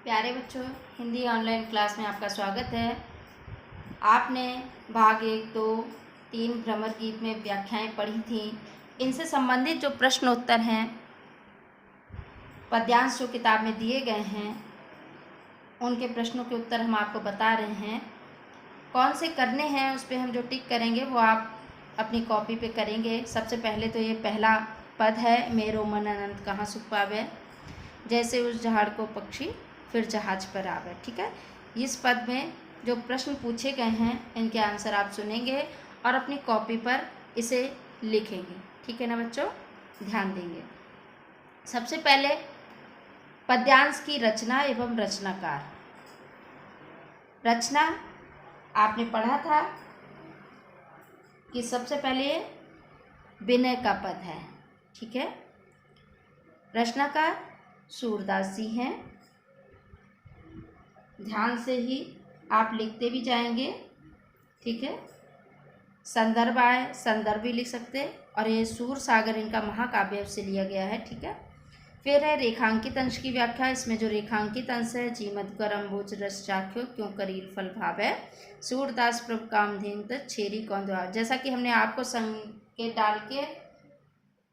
प्यारे बच्चों, Hindi online class में आपका स्वागत है। आपने भाग 1, 2, 3 भ्रमर गीत में व्याख्याएं पढ़ी थीं। इनसे संबंधित जो प्रश्न उत्तर हैं, पद्यांश जो किताब में दिए गए हैं, उनके प्रश्नों के उत्तर हम आपको बता रहे हैं। कौन से करने हैं उस पर हम जो टिक करेंगे वो आप अपनी कॉपी पे करेंगे। सबसे पहले तो ये पहला पद है, मेरो मन अनंत कहाँ सुख पावे, जैसे उस झाड़ को पक्षी फिर जहाज पर आवे। ठीक है, इस पद में जो प्रश्न पूछे गए हैं इनके आंसर आप सुनेंगे और अपनी कॉपी पर इसे लिखेंगे। ठीक है ना बच्चों, ध्यान देंगे। सबसे पहले पद्यांश की रचना एवं रचनाकार। रचना आपने पढ़ा था कि सबसे पहले विनय का पद है। ठीक है, रचनाकार सूरदास जी हैं। ध्यान से ही आप लिखते भी जाएंगे। ठीक है, संदर्भ आए, संदर्भ भी लिख सकते, और ये सूर सागर इनका महाकाव्य से लिया गया है। ठीक है, फिर है रेखांकित अंश की व्याख्या। इसमें जो रेखांकित अंश है, जी मधुकर अम्बुज रस चाख्यो क्यों करील फल भावै, सूरदास प्रभु कामधेनु तज छेरी कौन दुआर। जैसा कि हमने आपको संकेत डाल के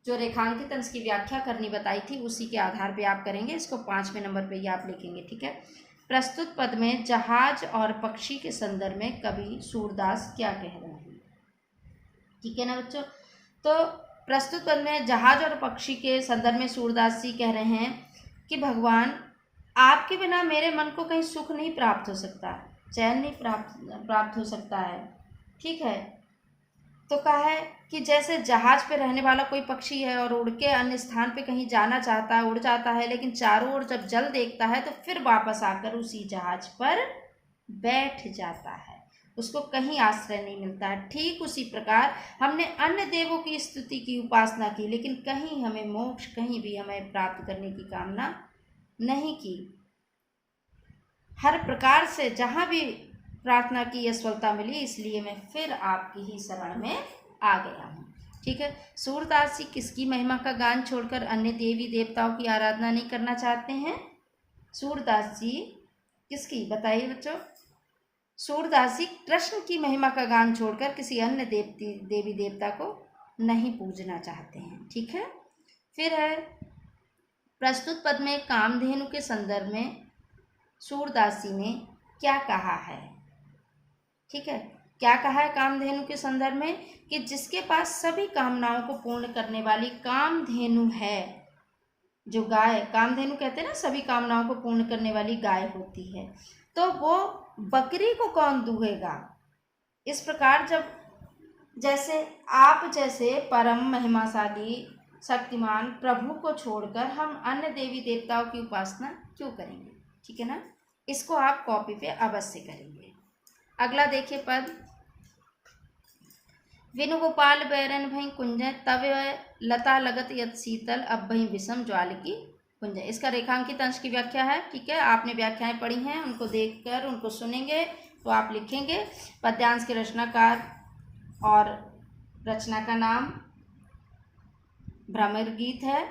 जो रेखांकित अंश की व्याख्या करनी बताई थी, उसी के आधार पे आप करेंगे। इसको 5वें नंबर पे ही आप लिखेंगे। ठीक है, प्रस्तुत पद में जहाज और पक्षी के संदर्भ में कवि सूरदास क्या कह रहे हैं। ठीक है ना बच्चों, तो प्रस्तुत पद में जहाज और पक्षी के संदर्भ में सूरदास जी कह रहे हैं कि भगवान, आपके बिना मेरे मन को कहीं सुख नहीं प्राप्त हो सकता, चैन नहीं प्राप्त हो सकता है। ठीक है, तो कहा है कि जैसे जहाज पे रहने वाला कोई पक्षी है और उड़ के अन्य स्थान पे कहीं जाना चाहता है, उड़ जाता है, लेकिन चारों ओर जब जल देखता है तो फिर वापस आकर उसी जहाज पर बैठ जाता है, उसको कहीं आश्रय नहीं मिलता है। ठीक उसी प्रकार हमने अन्य देवों की स्तुति की, उपासना की, लेकिन कहीं हमें मोक्ष, कहीं भी हमें प्राप्त करने की कामना नहीं की। हर प्रकार से जहाँ भी प्रार्थना की असफलता मिली, इसलिए मैं फिर आपकी ही शरण में आ गया हूँ। ठीक है, सूरदास जी किसकी महिमा का गान छोड़कर अन्य देवी देवताओं की आराधना नहीं करना चाहते हैं? सूरदास जी किसकी, बताइए बच्चों। सूरदास जी कृष्ण की महिमा का गान छोड़कर किसी अन्य देवी देवता को नहीं पूजना चाहते हैं। ठीक है, फिर है प्रस्तुत पद में कामधेनु के संदर्भ में सूरदास जी ने क्या कहा है। ठीक है, क्या कहा है कामधेनु के संदर्भ में कि जिसके पास सभी कामनाओं को पूर्ण करने वाली कामधेनु है, जो गाय, कामधेनु कहते हैं ना, सभी कामनाओं को पूर्ण करने वाली गाय होती है, तो वो बकरी को कौन दूहेगा। इस प्रकार जब जैसे आप जैसे परम महिमाशाली शक्तिमान प्रभु को छोड़कर हम अन्य देवी देवताओं की उपासना क्यों करेंगे। ठीक है ना, इसको आप कॉपी पे अवश्य करेंगे। अगला देखिए पद, विनु गोपाल बैरन भई कुंज, तव लता लगत यत शीतल, अब भई विषम ज्वाल की कुंज। इसका रेखांकित अंश की व्याख्या है। ठीक है, आपने व्याख्याएं पढ़ी हैं, उनको देखकर उनको सुनेंगे तो आप लिखेंगे। पद्यांश के रचनाकार और रचना का नाम भ्रमर गीत है,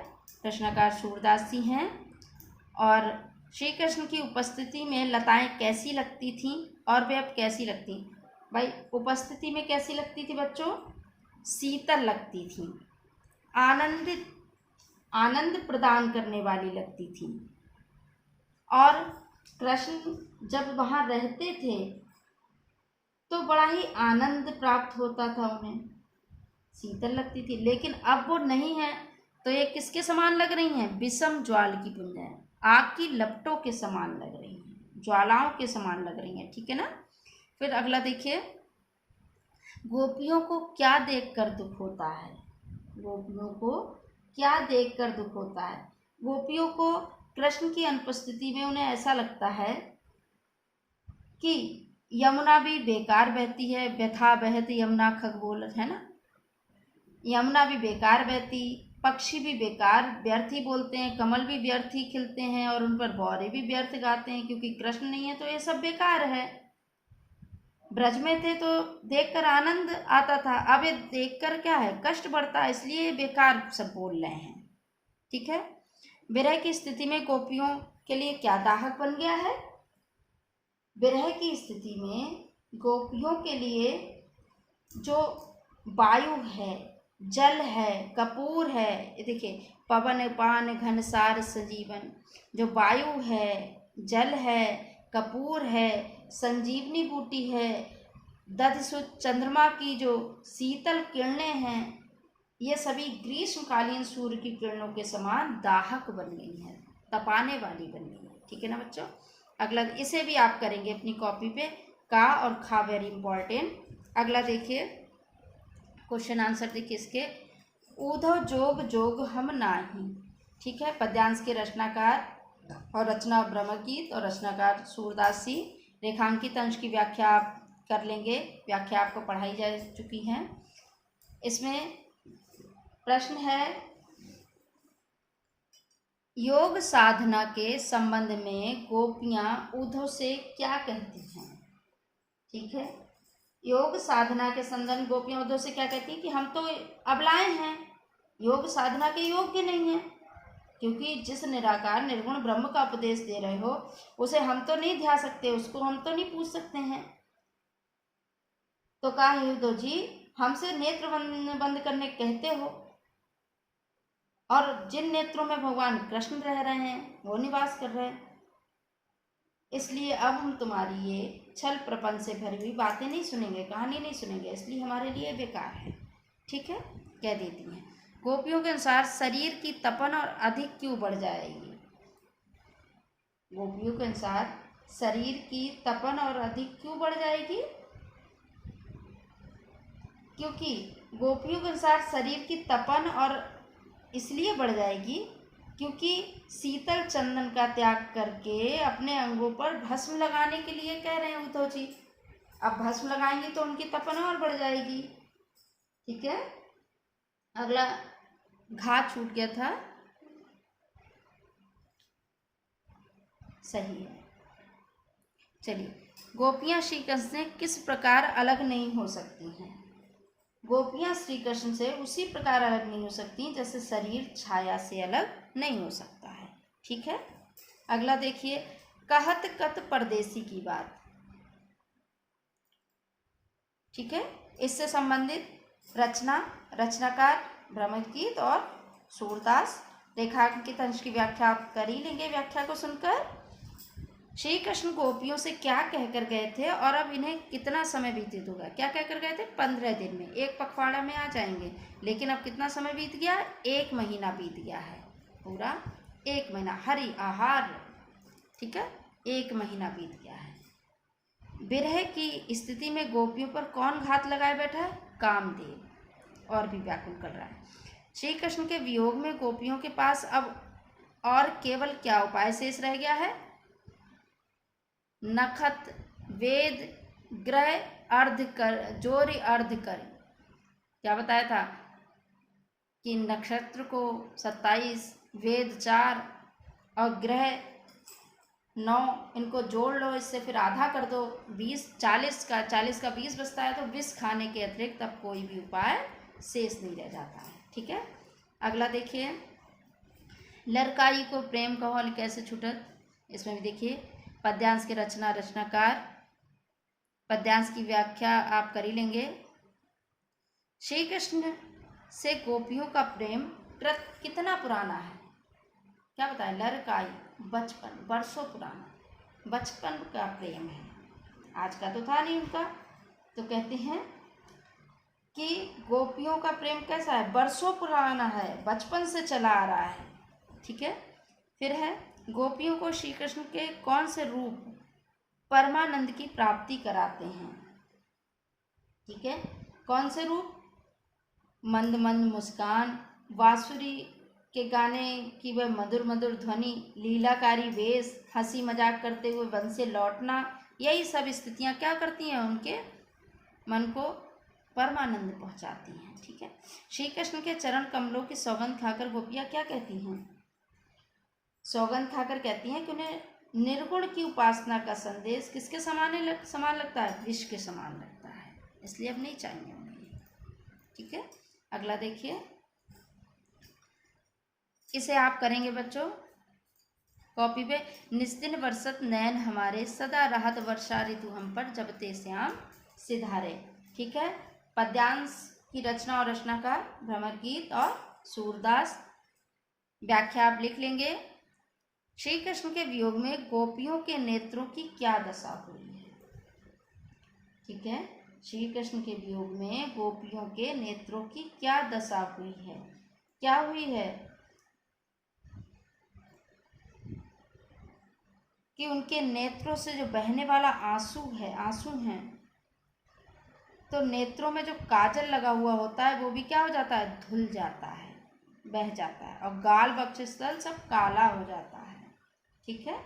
रचनाकार सूरदास जी हैं। और श्री कृष्ण की उपस्थिति में लताएं कैसी लगती थीं और वे अब कैसी लगती। भाई, उपस्थिति में कैसी लगती थी बच्चों? शीतल लगती थी, आनंद प्रदान करने वाली लगती थी। और कृष्ण जब वहाँ रहते थे तो बड़ा ही आनंद प्राप्त होता था उन्हें, शीतल लगती थी। लेकिन अब वो नहीं है, तो ये किसके समान लग रही हैं? विषम ज्वाल की पुंज है, आग की लपटों के समान लग रही हैं, ज्वालाओं के समान लग रही हैं। ठीक है ना, फिर अगला देखिए, गोपियों को क्या देखकर दुख होता है। गोपियों को क्या देखकर दुख होता है? गोपियों को कृष्ण की अनुपस्थिति में उन्हें ऐसा लगता है कि यमुना भी बेकार बहती है, व्यथा बहत यमुना खगबोल, है ना, यमुना भी बेकार बहती, पक्षी भी बेकार व्यर्थ ही बोलते हैं, कमल भी व्यर्थ ही खिलते हैं, और उन पर बौरे भी व्यर्थ गाते हैं, क्योंकि कृष्ण नहीं है तो ये सब बेकार है। ब्रज में थे तो देखकर आनंद आता था, अब ये देखकर क्या है, कष्ट बढ़ता है, इसलिए बेकार सब बोल रहे हैं। ठीक है, विरह की स्थिति में गोपियों के लिए क्या दाहक बन गया है? विरह की स्थिति में गोपियों के लिए जो वायु है, जल है, कपूर है, ये देखिए पवन पान घनसार संजीवन, जो वायु है, जल है, कपूर है, संजीवनी बूटी है, दधसुत चंद्रमा की जो शीतल किरणें हैं, ये सभी ग्रीष्मकालीन सूर्य की किरणों के समान दाहक बन गई हैं, तपाने वाली बन गई हैं। ठीक है ना बच्चों? अगला इसे भी आप करेंगे अपनी कॉपी पे, का और खा वेरी इंपॉर्टेंट। अगला देखिए क्वेश्चन आंसर देखिए इसके, ऊधव जोग जोग हम नाही। ठीक है, पद्यांश के रचनाकार और रचना ब्रह्मगीत और रचनाकार सूरदास जी। रेखांकित अंश की व्याख्या आप कर लेंगे, व्याख्या आपको पढ़ाई जा चुकी हैं। इसमें प्रश्न है, योग साधना के संबंध में गोपियां उद्धव से क्या कहती हैं? ठीक है, योग साधना के संबंध गोपियां उद्धव से क्या कहती हैं कि हम तो अबलाएं हैं, योग साधना के योग्य नहीं है, क्योंकि जिस निराकार निर्गुण ब्रह्म का उपदेश दे रहे हो उसे हम तो नहीं ध्या सकते, उसको हम तो नहीं पूछ सकते हैं। तो कहा हे उद्धव जी, हमसे नेत्र बंद करने कहते हो, और जिन नेत्रों में भगवान कृष्ण रह रहे हैं वो निवास कर रहे हैं, इसलिए अब हम तुम्हारी ये छल प्रपंच से भरी हुई बातें नहीं सुनेंगे, कहानी नहीं सुनेंगे, इसलिए हमारे लिए बेकार है। ठीक है, कह देती हैं। गोपियों के अनुसार शरीर की तपन और अधिक क्यों बढ़ जाएगी? गोपियों के अनुसार शरीर की तपन और अधिक क्यों बढ़ जाएगी? क्योंकि गोपियों के अनुसार शरीर की तपन और इसलिए बढ़ जाएगी क्योंकि शीतल चंदन का त्याग करके अपने अंगों पर भस्म लगाने के लिए कह रहे हैं उद्धव जी। अब भस्म लगाएंगे तो उनकी तपन और बढ़ जाएगी। ठीक है, अगला घा छूट गया था, सही है। चलिए, गोपियां श्री कृष्ण से किस प्रकार अलग नहीं हो सकती हैं? गोपियां श्री कृष्ण से उसी प्रकार अलग नहीं हो सकती जैसे शरीर छाया से अलग नहीं हो सकता है। ठीक है, अगला देखिए, कहत कत परदेसी की बात। ठीक है, इससे संबंधित रचना, रचनाकार ब्रह्मगीत और सूरदास। रेखांकित अंश की व्याख्या आप कर ही लेंगे। व्याख्या को सुनकर, श्री कृष्ण गोपियों से क्या कहकर गए थे और अब इन्हें कितना समय व्यतीत होगा? क्या कहकर गए थे? 15 दिन में, एक पखवाड़ा में आ जाएंगे, लेकिन अब कितना समय बीत गया? 1 महीना बीत गया है, पूरा 1 महीना हरि आहार। ठीक है, 1 महीना बीत गया है। विरह की स्थिति में गोपियों पर कौन घात लगाए बैठा है? कामदेव, और भी व्याकुल कर रहा है। श्री कृष्ण के वियोग में गोपियों के पास अब और केवल क्या उपाय शेष रह गया है? नखत वेद ग्रह अर्ध कर जोरी अर्ध कर। क्या बताया था कि नक्षत्र को 27, वेद 4 और ग्रह 9, इनको जोड़ लो, इससे फिर आधा कर दो, 20, 40 का 20 बचता है, तो विष खाने के अतिरिक्त अब कोई भी उपाय शेष नहीं रह जाता है। ठीक है, अगला देखिए, लड़काई को प्रेम कहो कैसे छूटत। इसमें भी देखिए, पद्यांश के रचनाकार, पद्यांश की व्याख्या आप कर ही लेंगे। श्री कृष्ण से गोपियों का प्रेम कितना पुराना है? क्या बताएं? लड़काई, बचपन, वर्षों पुराना, बचपन का प्रेम है, आज का तो था नहीं उनका। तो कहते हैं कि गोपियों का प्रेम कैसा है? वर्षों पुराना है, बचपन से चला आ रहा है। ठीक है, फिर है, गोपियों को श्री कृष्ण के कौन से रूप परमानंद की प्राप्ति कराते हैं? ठीक है, कौन से रूप? मंद मंद मुस्कान, बांसुरी के गाने की वह मधुर मधुर ध्वनि, लीलाकारी वेश, हंसी मजाक करते हुए वन से लौटना, यही सब स्थितियां क्या करती हैं? उनके मन को परमानंद पहुंचाती हैं। ठीक है, श्री कृष्ण के चरण कमलों की सौगंध खाकर गोपियां क्या कहती हैं? सौगंध खाकर कहती हैं कि उन्हें निर्गुण की उपासना का संदेश किसके समान लगता है? विष के समान लगता है, इसलिए अब नहीं चाहिए उन्हें। ठीक है, अगला देखिए, इसे आप करेंगे बच्चों, कॉपी पे। निस्दिन बरसत नयन हमारे, सदा राहत वर्षा ऋतु हम पर, जब ते श्याम सिधारे। ठीक है। पद्यांश की रचना और रचनाकार भ्रमर गीत और सूरदास। व्याख्या आप लिख लेंगे। श्री कृष्ण के वियोग में गोपियों के नेत्रों की क्या दशा हुई है। ठीक है। श्री कृष्ण के वियोग में गोपियों के नेत्रों की क्या दशा हुई है। क्या हुई है कि उनके नेत्रों से जो बहने वाला आंसू हैं, तो नेत्रों में जो काजल लगा हुआ होता है वो भी क्या हो जाता है, धुल जाता है, बह जाता है, और गाल वक्षस्थल सब काला हो जाता है। ठीक है।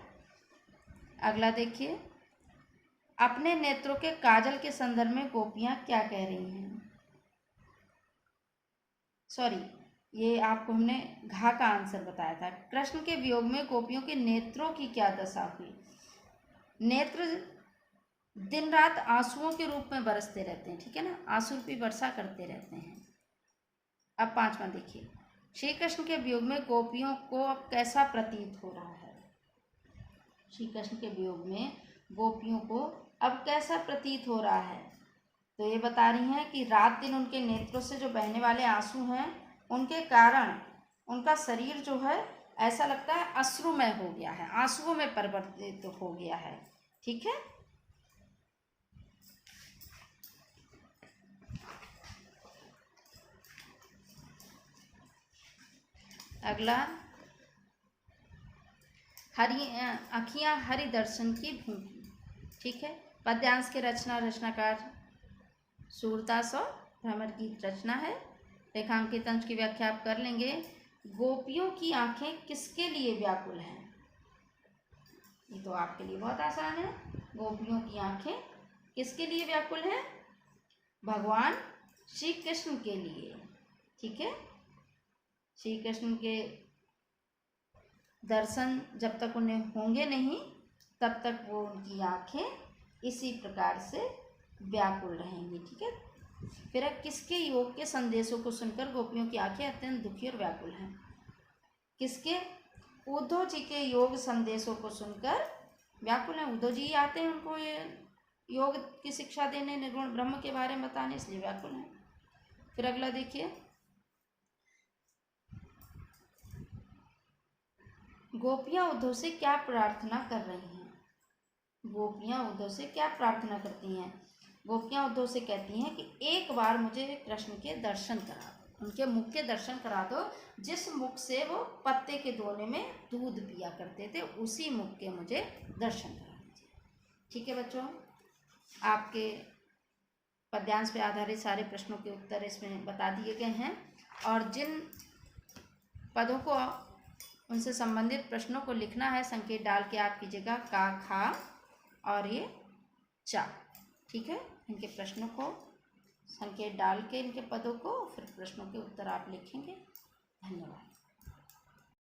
अगला देखिए, अपने नेत्रों के काजल के संदर्भ में गोपियां क्या कह रही हैं। सॉरी, ये आपको हमने घा का आंसर बताया था। कृष्ण के वियोग में गोपियों के नेत्रों की क्या दशा हुई। नेत्र दिन रात आंसुओं के रूप में बरसते रहते हैं। ठीक है ना, आंसू की वर्षा करते रहते हैं। अब पांचवा देखिए, श्री कृष्ण के वियोग में गोपियों को अब कैसा प्रतीत हो रहा है। श्री कृष्ण के वियोग में गोपियों को अब कैसा प्रतीत हो रहा है, तो ये बता रही हैं कि रात दिन उनके नेत्रों से जो बहने वाले आंसू हैं, उनके कारण उनका शरीर जो है ऐसा लगता है अश्रुमय हो गया है, आंसुओं में परिवर्तित हो गया है। ठीक है। अगला, हरि अखियाँ हरि दर्शन की भूखी। ठीक है। पद्यांश के रचनाकार सूरदास और भ्रमर गीत रचना है। रेखांकित अंश की व्याख्या आप कर लेंगे। गोपियों की आंखें किसके लिए व्याकुल हैं, ये तो आपके लिए बहुत आसान है। गोपियों की आंखें किसके लिए व्याकुल हैं, भगवान श्री कृष्ण के लिए। ठीक है। श्री कृष्ण के दर्शन जब तक उन्हें होंगे नहीं, तब तक वो उनकी आंखें इसी प्रकार से व्याकुल रहेंगी। ठीक है। फिर किसके योग के संदेशों को सुनकर गोपियों की आंखें अत्यंत दुखी और व्याकुल हैं। किसके, उद्धव जी के योग संदेशों को सुनकर व्याकुल हैं। उद्धव जी आते हैं उनको ये योग की शिक्षा देने, निर्गुण ब्रह्म के बारे में बताने, इसलिए व्याकुल हैं। फिर अगला देखिए, गोपियां उद्धव से क्या प्रार्थना कर रही हैं। गोपियां उद्धव से क्या प्रार्थना करती हैं। गोपियां उद्धव से कहती हैं कि एक बार मुझे कृष्ण के दर्शन करा दो, उनके मुख के दर्शन करा दो, जिस मुख से वो पत्ते के दोने में दूध पिया करते थे, उसी मुख के मुझे दर्शन करा दीजिए। ठीक है बच्चों, आपके पद्यांश पे आधारित सारे प्रश्नों के उत्तर इसमें बता दिए गए हैं, और जिन पदों को उनसे संबंधित प्रश्नों को लिखना है, संकेत डाल के आप कीजिएगा का, खा और ये चा। ठीक है। इनके प्रश्नों को संकेत डाल के, इनके पदों को, फिर प्रश्नों के उत्तर आप लिखेंगे। धन्यवाद।